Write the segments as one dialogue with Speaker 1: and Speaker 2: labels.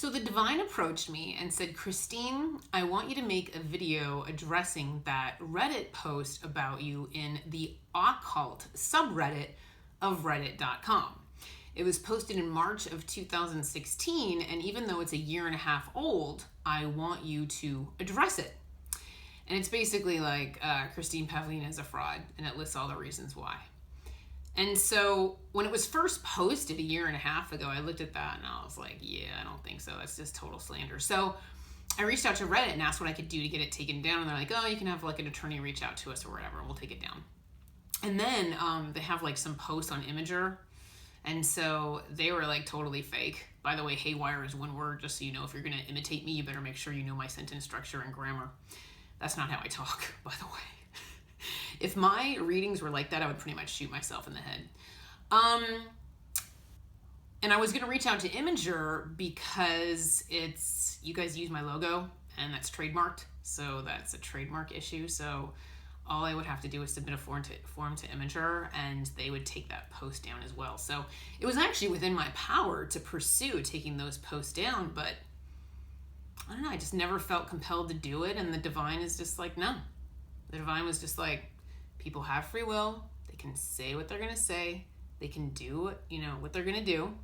Speaker 1: So the divine approached me and said, Christine, I want you to make a video addressing that Reddit post about you in the occult subreddit of reddit.com. It was posted in March of 2016, and even though it's a year and a half old, I want you to address it. And it's basically like Christine Pavlina is a fraud, and it lists all the reasons why. And so when it was first posted a year and a half ago, I looked at that and I was like, yeah, I don't think so. That's just total slander. So I reached out to Reddit and asked what I could do to get it taken down. And they're like, oh, you can have like an attorney reach out to us or whatever, and we'll take it down. And then they have like some posts on Imager. And so they were like totally fake. By the way, haywire is one word, just so you know. If you're going to imitate me, you better make sure you know my sentence structure and grammar. That's not how I talk, by the way. If my readings were like that, I would pretty much shoot myself in the head. And I was going to reach out to Imager because you guys use my logo and that's trademarked. So that's a trademark issue. So all I would have to do is submit a form to Imager and they would take that post down as well. So it was actually within my power to pursue taking those posts down, but I don't know, I just never felt compelled to do it. And the divine is just like, no. The divine was just like, people have free will. They can say what they're going to say. They can do, what they're going to do.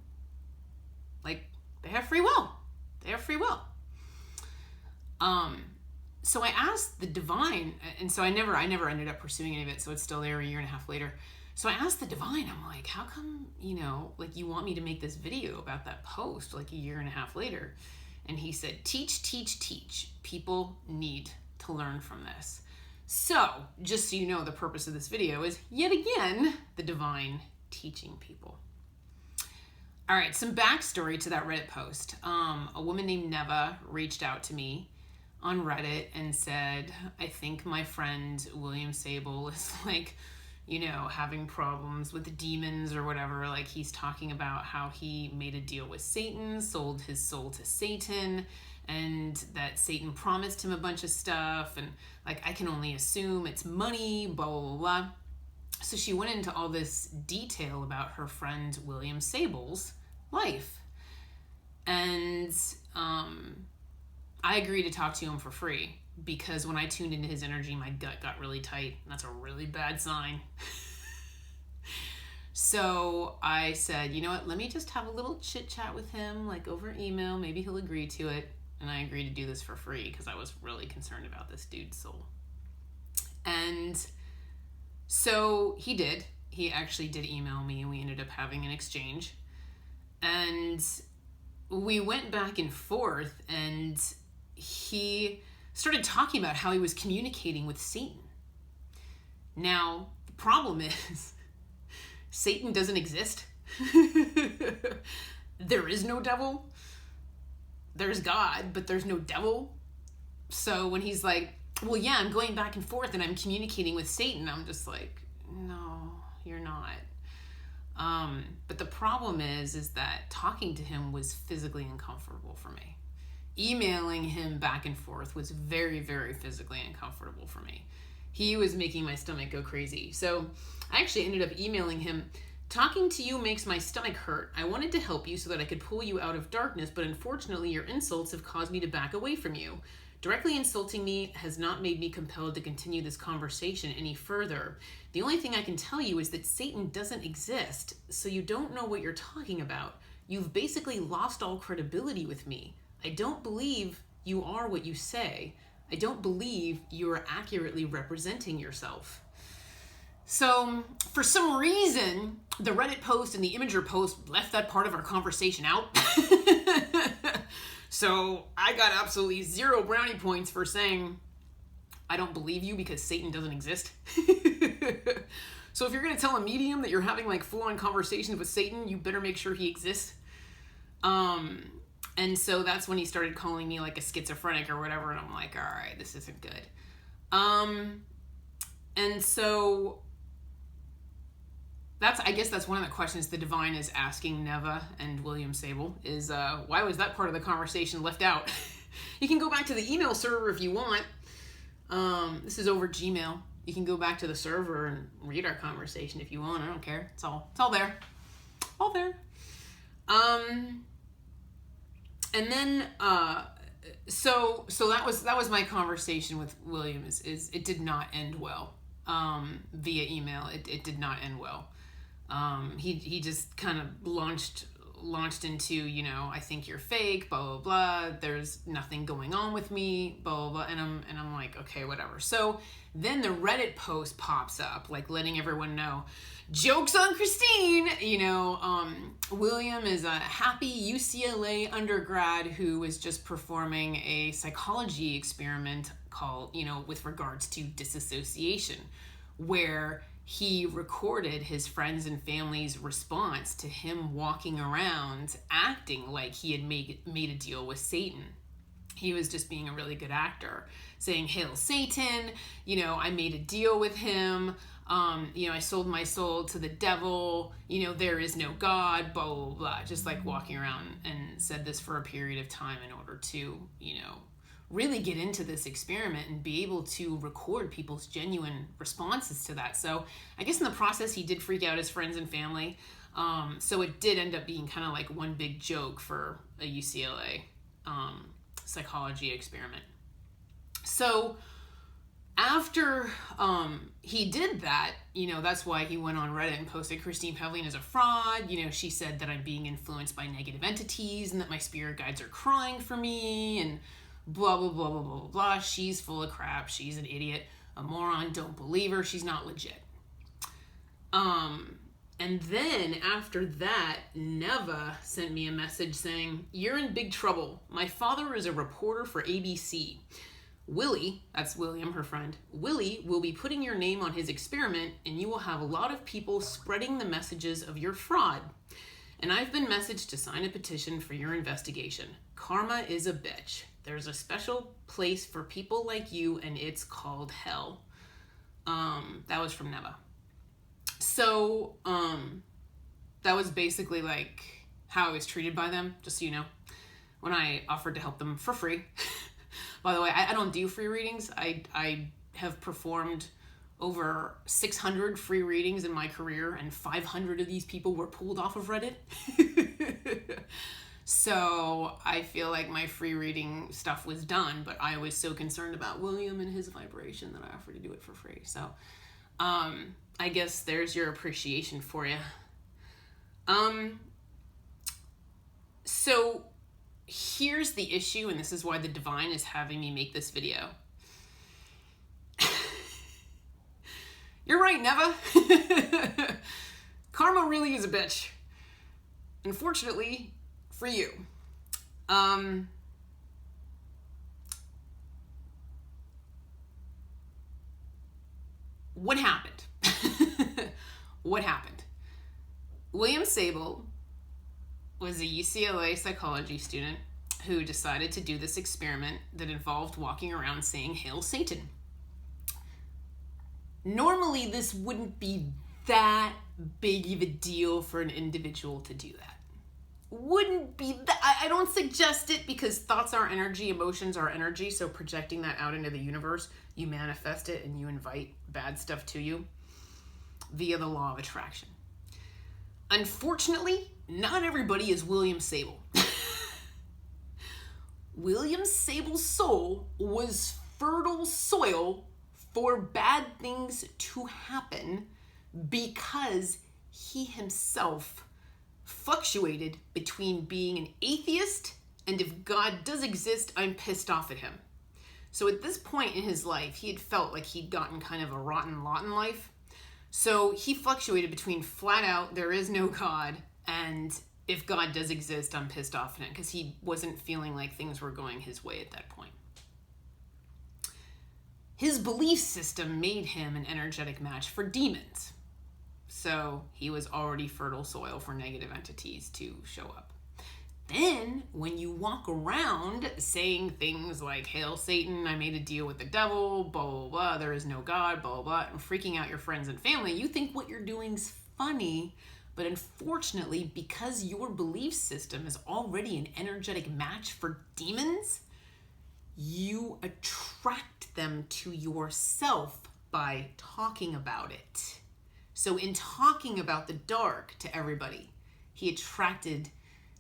Speaker 1: Like, they have free will. They have free will. So I asked the divine, and so I never ended up pursuing any of it, so it's still there a year and a half later. So I asked the divine, I'm like, how come, like you want me to make this video about that post like a year and a half later? And he said, teach, teach, teach. People need to learn from this. So, just so you know, the purpose of this video is, yet again, the divine teaching people. All right, some backstory to that Reddit post. A woman named Neva reached out to me on Reddit and said, I think my friend William Sable is like, having problems with demons or whatever. Like, he's talking about how he made a deal with Satan, sold his soul to Satan, and that Satan promised him a bunch of stuff, and like, I can only assume it's money, blah, blah, blah. So she went into all this detail about her friend William Sable's life. And I agreed to talk to him for free because when I tuned into his energy, my gut got really tight. And that's a really bad sign. So I said, you know what, let me just have a little chit chat with him, like over email. Maybe he'll agree to it. And I agreed to do this for free because I was really concerned about this dude's soul. And so he did. He actually did email me and we ended up having an exchange. And we went back and forth and he started talking about how he was communicating with Satan. Now, the problem is Satan doesn't exist. There is no devil. There's God, but there's no devil. So when he's like, well, yeah, I'm going back and forth and I'm communicating with Satan, I'm just like, no, you're not. But the problem is that talking to him was physically uncomfortable for me. Emailing him back and forth was very, very physically uncomfortable for me. He was making my stomach go crazy. So I actually ended up emailing him, talking to you makes my stomach hurt. I wanted to help you so that I could pull you out of darkness, but unfortunately your insults have caused me to back away from you. Directly insulting me has not made me compelled to continue this conversation any further. The only thing I can tell you is that Satan doesn't exist, so you don't know what you're talking about. You've basically lost all credibility with me. I don't believe you are what you say. I don't believe you are accurately representing yourself. So, for some reason, the Reddit post and the Imager post left that part of our conversation out. So, I got absolutely 0 brownie points for saying, I don't believe you because Satan doesn't exist. So, if you're going to tell a medium that you're having like full-on conversations with Satan, you better make sure he exists. And so that's when he started calling me like a schizophrenic or whatever, and I'm like, all right, this isn't good. And so I guess that's one of the questions the divine is asking Neva and William Sable is, why was that part of the conversation left out? You can go back to the email server if you want. This is over Gmail. You can go back to the server and read our conversation if you want. I don't care. It's all there. All there. And then so that was my conversation with William. Is it did not end well via email. It did not end well. He just kind of launched into, you know, I think you're fake, blah blah blah. There's nothing going on with me, blah blah blah. And I'm like, okay, whatever. So then the Reddit post pops up, like letting everyone know, joke's on Christine. You know, William is a happy UCLA undergrad who is just performing a psychology experiment called, you know, with regards to disassociation, where he recorded his friends and family's response to him walking around acting like he had made a deal with Satan. He was just being a really good actor, saying, "Hail Satan, you know, I made a deal with him. You know, I sold my soul to the devil. You know, there is no God, blah, blah, blah." Just like walking around, and said this for a period of time in order to, you know, really get into this experiment and be able to record people's genuine responses to that. So I guess in the process, he did freak out his friends and family. So it did end up being kind of like one big joke for a UCLA psychology experiment. So after he did that, you know, that's why he went on Reddit and posted, "Christine Pavline is a fraud. You know, she said that I'm being influenced by negative entities and that my spirit guides are crying for me and blah, blah, blah, blah, blah, blah, blah. She's full of crap. She's an idiot, a moron. Don't believe her. She's not legit." And then after that, Neva sent me a message saying, "You're in big trouble. My father is a reporter for ABC. Willie," that's William, her friend, "Willie will be putting your name on his experiment and you will have a lot of people spreading the messages of your fraud. And I've been messaged to sign a petition for your investigation. Karma is a bitch. There's a special place for people like you and it's called hell." That was from Neva. So that was basically like how I was treated by them, just so you know, when I offered to help them for free. By the way, I don't do free readings. I have performed over 600 free readings in my career, and 500 of these people were pulled off of Reddit. So I feel like my free reading stuff was done, but I was so concerned about William and his vibration that I offered to do it for free. So I guess there's your appreciation for you. So here's the issue, and this is why the divine is having me make this video. You're right, Neva. Karma really is a bitch. Unfortunately for you. What happened? What happened? William Sable was a UCLA psychology student who decided to do this experiment that involved walking around saying, "Hail Satan." Normally, this wouldn't be that big of a deal for an individual to do that. Wouldn't be that. I don't suggest it because thoughts are energy, emotions are energy. So projecting that out into the universe, you manifest it and you invite bad stuff to you via the law of attraction. Unfortunately, not everybody is William Sable. William Sable's soul was fertile soil for bad things to happen because he himself fluctuated between being an atheist and, if God does exist, I'm pissed off at him. So at this point in his life, he had felt like he'd gotten kind of a rotten lot in life. So he fluctuated between flat out, there is no God, and if God does exist, I'm pissed off at him, because he wasn't feeling like things were going his way at that point. His belief system made him an energetic match for demons. So he was already fertile soil for negative entities to show up. Then, when you walk around saying things like, "Hail Satan, I made a deal with the devil, blah, blah, blah, there is no God, blah, blah, blah," and freaking out your friends and family, you think what you're doing's funny, but unfortunately, because your belief system is already an energetic match for demons, you attract them to yourself by talking about it. So in talking about the dark to everybody, he attracted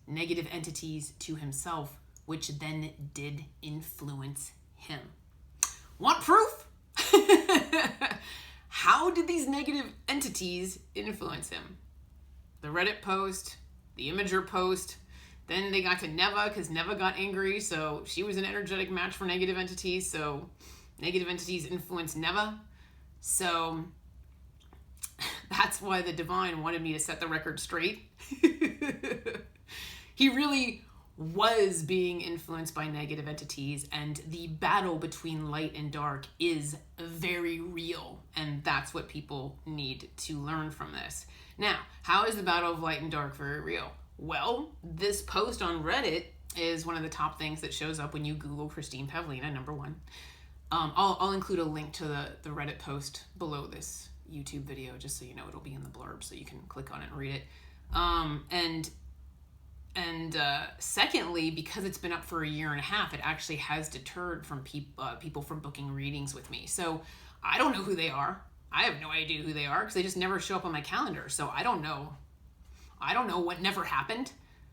Speaker 1: negative entities to himself which then did influence him. Want proof? How did these negative entities influence him? The Reddit post, the Imgur post, then they got to Neva because Neva got angry, so she was an energetic match for negative entities, so negative entities influenced Neva. So that's why the divine wanted me to set the record straight. He really was being influenced by negative entities, and the battle between light and dark is very real, and that's what people need to learn from this. Now, how is the battle of light and dark very real? Well, this post on Reddit is one of the top things that shows up when you Google Christine Pavlina, number one. I'll include a link to the Reddit post below this YouTube video, just so you know. It'll be in the blurb, so you can click on it and read it. And secondly, because it's been up for a year and a half, it actually has deterred from people from booking readings with me. So I don't know who they are. I have no idea who they are because they just never show up on my calendar. So I don't know what never happened.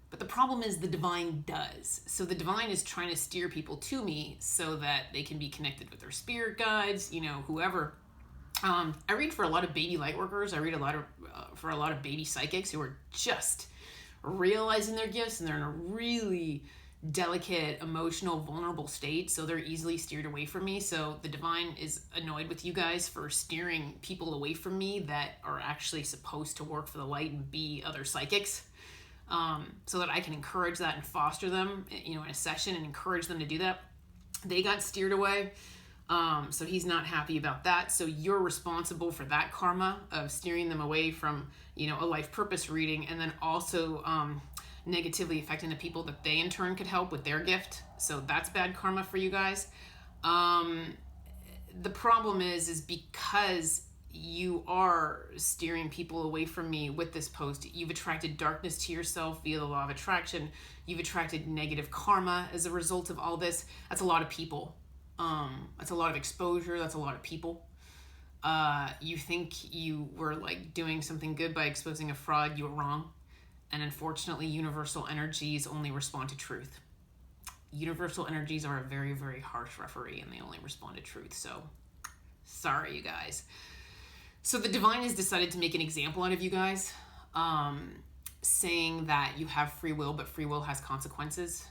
Speaker 1: But the problem is the divine does. So the divine is trying to steer people to me so that they can be connected with their spirit guides, whoever. I read for a lot of baby light workers. I read for a lot of baby psychics who are just realizing their gifts, and they're in a really delicate, emotional, vulnerable state, so they're easily steered away from me. So the divine is annoyed with you guys for steering people away from me that are actually supposed to work for the light and be other psychics, so that I can encourage that and foster them, in a session, and encourage them to do that. They got steered away. So he's not happy about that. So you're responsible for that karma of steering them away from, a life purpose reading, and then also negatively affecting the people that they in turn could help with their gift. So that's bad karma for you guys. The problem is because you are steering people away from me with this post, you've attracted darkness to yourself via the law of attraction. You've attracted negative karma as a result of all this. That's a lot of people. That's a lot of exposure. That's a lot of people. You think you were doing something good by exposing a fraud. You were wrong. And unfortunately, universal energies only respond to truth. Universal energies are a very, very harsh referee, and they only respond to truth. So sorry, you guys. So the divine has decided to make an example out of you guys, saying that you have free will, but free will has consequences.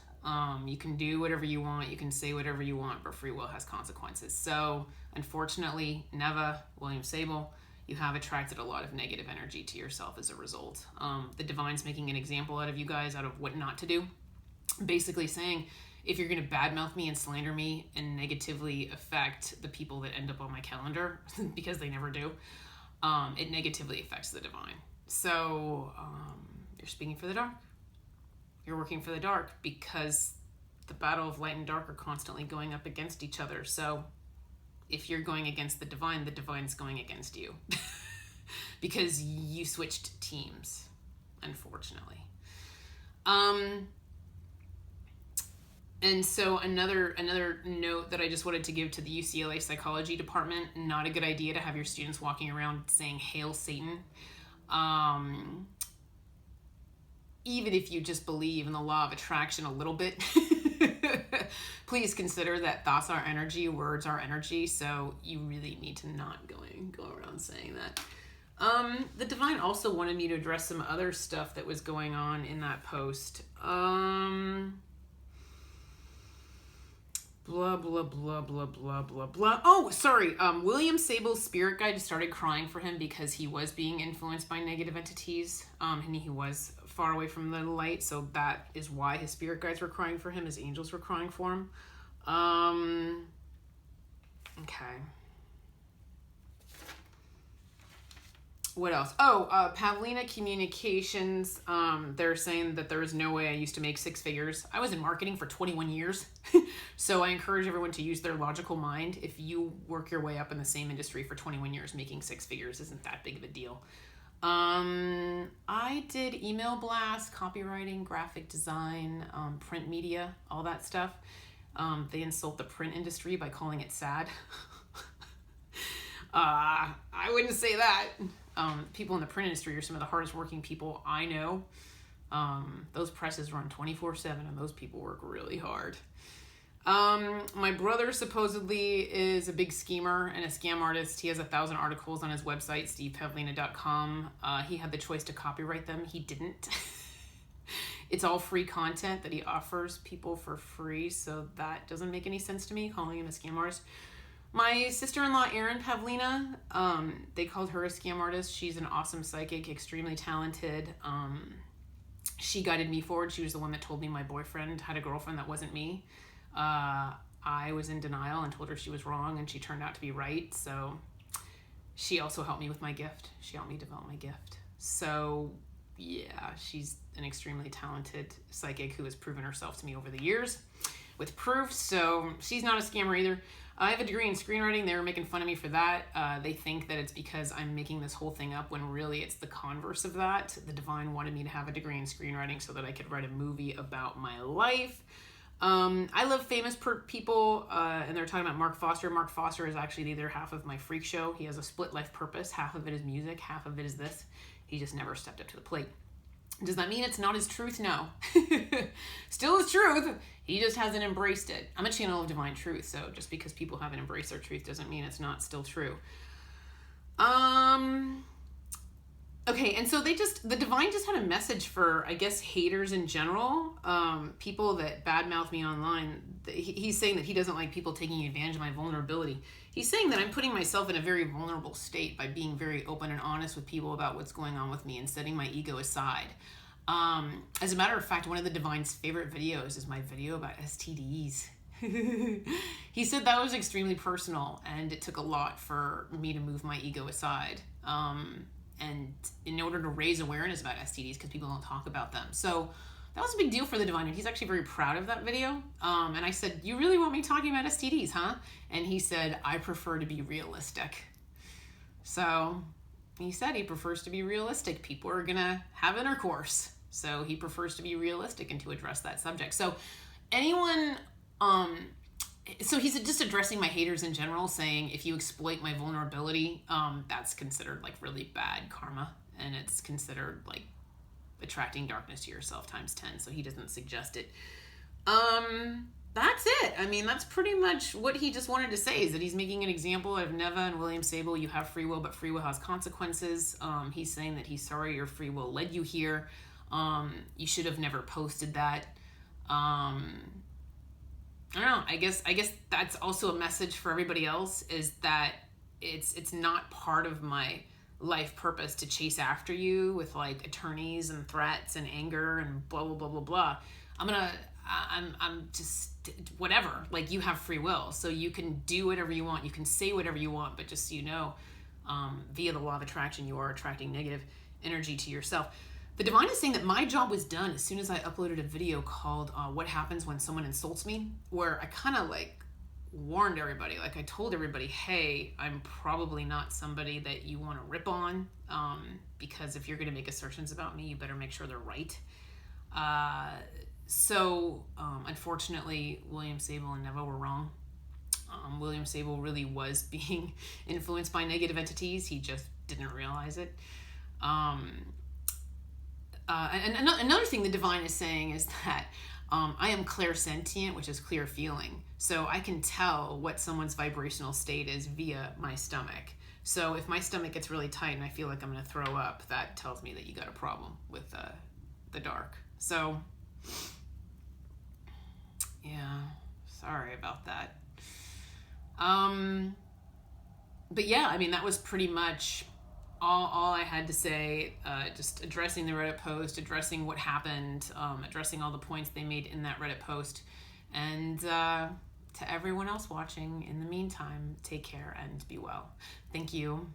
Speaker 1: You can do whatever you want, you can say whatever you want, but free will has consequences. So unfortunately, Neva, William Sable, you have attracted a lot of negative energy to yourself as a result. The divine's making an example out of you guys, out of what not to do. Basically saying, if you're going to badmouth me and slander me and negatively affect the people that end up on my calendar, because they never do, it negatively affects the divine. So you're speaking for the dark. You're working for the dark because the battle of light and dark are constantly going up against each other. So if you're going against the divine's going against you because you switched teams, unfortunately. And so another note that I just wanted to give to the UCLA psychology department: not a good idea to have your students walking around saying "Hail Satan." Even if you just believe in the law of attraction a little bit, please consider that thoughts are energy, words are energy, so you really need to not go around saying that. The divine also wanted me to address some other stuff that was going on in that post. Blah, blah, blah, blah, blah, blah, blah. Oh, sorry. William Sable's spirit guide started crying for him because he was being influenced by negative entities. And he was far away from the light. So that is why his spirit guides were crying for him. His angels were crying for him. Okay. What else? Oh, Pavlina Communications. They're saying that there is no way I used to make six figures. I was in marketing for 21 years. So I encourage everyone to use their logical mind. If you work your way up in the same industry for 21 years, making six figures isn't that big of a deal. I did email blasts, copywriting, graphic design, print media, all that stuff. They insult the print industry by calling it sad. I wouldn't say that. People in the print industry are some of the hardest working people I know. Those presses run 24/7 and those people work really hard. My brother supposedly is a big schemer and a scam artist. He has 1,000 articles on his website, stevepavlina.com. He had the choice to copyright them. He didn't. It's all free content that he offers people for free, so that doesn't make any sense to me, calling him a scam artist. My sister-in-law, Erin Pavlina, they called her a scam artist. She's an awesome psychic, extremely talented. She guided me forward. She was the one that told me my boyfriend had a girlfriend that wasn't me. I was in denial and told her she was wrong, and she turned out to be right. So she also helped me with my gift. She helped me develop my gift. So yeah, she's an extremely talented psychic who has proven herself to me over the years with proof. So she's not a scammer either. I have a degree in screenwriting. They were making fun of me for that. They think that it's because I'm making this whole thing up when really it's the converse of that. The divine wanted me to have a degree in screenwriting so that I could write a movie about my life. I love famous people, and they're talking about Mark Foster. Mark Foster is actually the other half of my freak show. He has a split life purpose. Half of it is music, half of it is this. He just never stepped up to the plate. Does that mean it's not his truth? No. Still his truth. He just hasn't embraced it. I'm a channel of divine truth, so just because people haven't embraced their truth doesn't mean it's not still true. Okay, and so the divine just had a message for, I guess, haters in general, people that badmouth me online. He's saying that he doesn't like people taking advantage of my vulnerability. He's saying that I'm putting myself in a very vulnerable state by being very open and honest with people about what's going on with me and setting my ego aside. As a matter of fact, one of the divine's favorite videos is my video about STDs. He said that was extremely personal, and it took a lot for me to move my ego aside. And in order to raise awareness about STDs, because people don't talk about them. So that was a big deal for the divine, and he's actually very proud of that video. And I said, you really want me talking about STDs, huh? And he said, I prefer to be realistic. So he said he prefers to be realistic. People are gonna have intercourse. So he prefers to be realistic and to address that subject. So anyone, so he's just addressing my haters in general, saying if you exploit my vulnerability, that's considered like really bad karma, and it's considered like attracting darkness to yourself times 10. So he doesn't suggest it. That's it. I mean, that's pretty much what he just wanted to say, is that he's making an example of Neva and William Sable. You have free will, but free will has consequences. He's saying that he's sorry your free will led you here. You should have never posted that. I don't know. I guess that's also a message for everybody else, is that it's not part of my life purpose to chase after you with like attorneys and threats and anger and blah blah blah blah blah. I'm just whatever. Like, you have free will, so you can do whatever you want. You can say whatever you want, but just so you know, via the law of attraction, you are attracting negative energy to yourself. The divine is saying that my job was done as soon as I uploaded a video called What Happens When Someone Insults Me, where I kind of like warned everybody. Like, I told everybody, hey, I'm probably not somebody that you want to rip on, because if you're going to make assertions about me, you better make sure they're right. So unfortunately, William Sable and Neva were wrong. William Sable really was being influenced by negative entities. He just didn't realize it. And another thing the divine is saying is that I am clairsentient, which is clear feeling. So I can tell what someone's vibrational state is via my stomach. So if my stomach gets really tight and I feel like I'm going to throw up, that tells me that you got a problem with the dark. So yeah, sorry about that. But yeah, I mean, that was pretty much all I had to say, just addressing the Reddit post, addressing what happened, addressing all the points they made in that Reddit post. And to everyone else watching, in the meantime, take care and be well. Thank you.